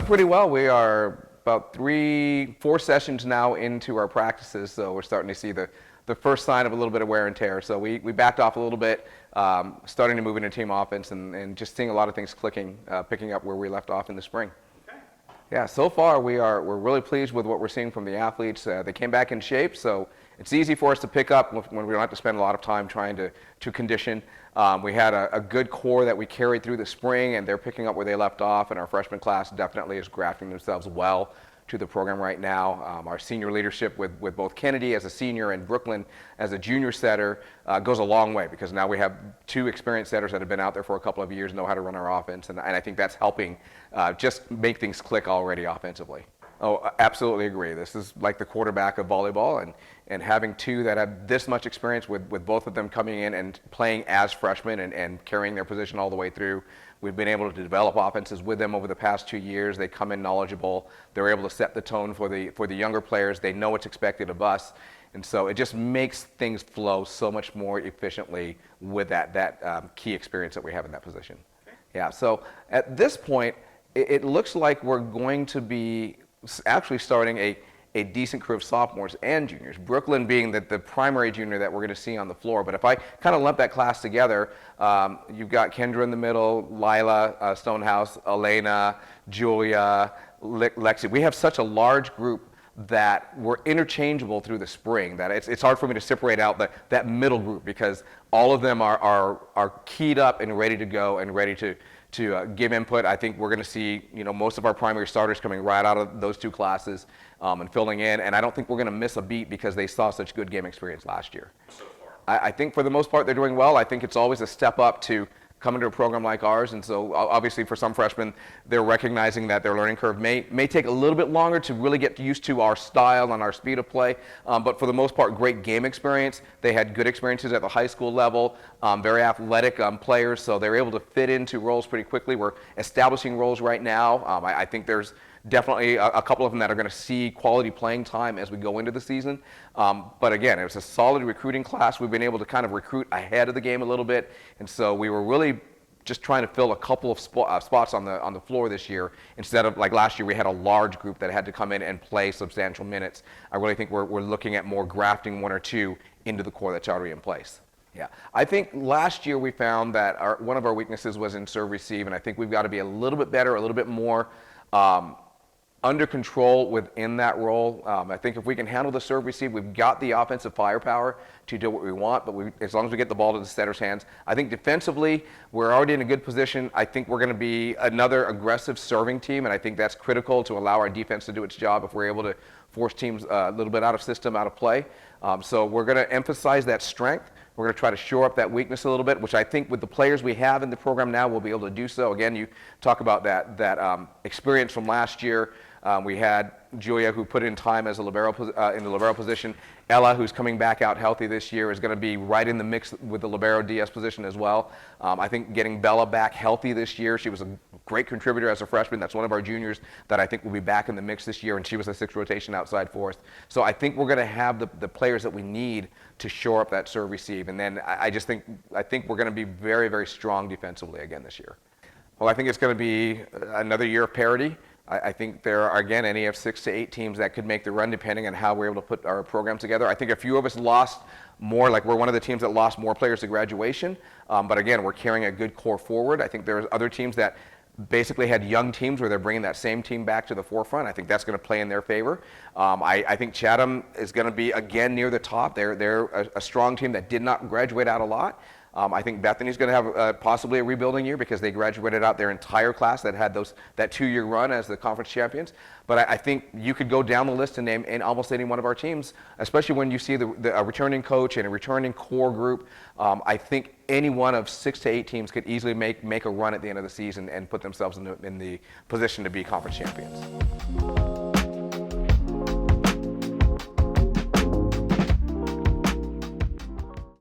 went pretty well. We are about 4 sessions now into our practices, so we're starting to see the first sign of a little bit of wear and tear. So we backed off a little bit, starting to move into team offense and just seeing a lot of things clicking, picking up where we left off in the spring. Okay. Yeah, so far we're really pleased with what we're seeing from the athletes. They came back in shape, so it's easy for us to pick up when we don't have to spend a lot of time trying to condition. We had a good core that we carried through the spring, and they're picking up where they left off, and our freshman class definitely is grafting themselves well to the program right now. Our senior leadership with both Kennedy as a senior and Brooklyn as a junior setter goes a long way, because now we have 2 experienced setters that have been out there for a couple of years, know how to run our offense, and I think that's helping just make things click already offensively. Oh, absolutely agree. This is like the quarterback of volleyball, and having 2 that have this much experience with both of them coming in and playing as freshmen and carrying their position all the way through. We've been able to develop offenses with them over the past 2 years. They come in knowledgeable. They're able to set the tone for the younger players. They know what's expected of us. And so it just makes things flow so much more efficiently with that key experience that we have in that position. Okay. Yeah, so at this point, it looks like we're going to be actually starting a decent crew of sophomores and juniors, Brooklyn being the primary junior that we're going to see on the floor. But if I kind of lump that class together, you've got Kendra in the middle, Lila Stonehouse, Elena, Julia, Lexi. We have such a large group that we're interchangeable through the spring that it's hard for me to separate out that middle group, because all of them are keyed up and ready to go and ready to give input. I think we're going to see most of our primary starters coming right out of those 2 classes and filling in, and I don't think we're going to miss a beat because they saw such good game experience last year. So far. I think for the most part they're doing well. I think it's always a step up to come into a program like ours, and so obviously for some freshmen they're recognizing that their learning curve may take a little bit longer to really get used to our style and our speed of play, but for the most part great game experience. They had good experiences at the high school level, very athletic players, so they're able to fit into roles pretty quickly. We're establishing roles right now. I think there's definitely a couple of them that are going to see quality playing time as we go into the season. But again, it was a solid recruiting class. We've been able to kind of recruit ahead of the game a little bit, and so we were really just trying to fill a couple of spots on the floor this year, instead of like last year we had a large group that had to come in and play substantial minutes. I really think we're looking at more grafting 1 or 2 into the core that's already in place. Yeah, I think last year we found that one of our weaknesses was in serve receive, and I think we've got to be a little bit better, a little bit more under control within that role. I think if we can handle the serve receive, we've got the offensive firepower to do what we want, but as long as we get the ball to the setter's hands. I think defensively, we're already in a good position. I think we're going to be another aggressive serving team, and I think that's critical to allow our defense to do its job if we're able to force teams a little bit out of system, out of play. So we're going to emphasize that strength. We're going to try to shore up that weakness a little bit, which I think with the players we have in the program now, we'll be able to do so. Again, you talk about that experience from last year. We had Julia, who put in time as a libero in the libero position. Ella, who's coming back out healthy this year, is going to be right in the mix with the libero DS position as well. I think getting Bella back healthy this year, she was a great contributor as a freshman. That's one of our juniors that I think will be back in the mix this year, and she was a 6th rotation outside for us. So I think we're going to have the players that we need to shore up that serve receive. And then I think we're going to be very, very strong defensively again this year. Well, I think it's going to be another year of parity. I think there are, again, any of 6 to 8 teams that could make the run depending on how we're able to put our program together. I think a few of us lost more, like we're one of the teams that lost more players to graduation. But again, we're carrying a good core forward. I think there's other teams that basically had young teams where they're bringing that same team back to the forefront. I think that's going to play in their favor. I think Chatham is going to be, again, near the top. They're a strong team that did not graduate out a lot. I think Bethany's going to have possibly a rebuilding year because they graduated out their entire class that had that 2-year run as the conference champions. But I think you could go down the list and name in almost any one of our teams, especially when you see a returning coach and a returning core group. I think any one of 6 to 8 teams could easily make a run at the end of the season and put themselves in the position to be conference champions.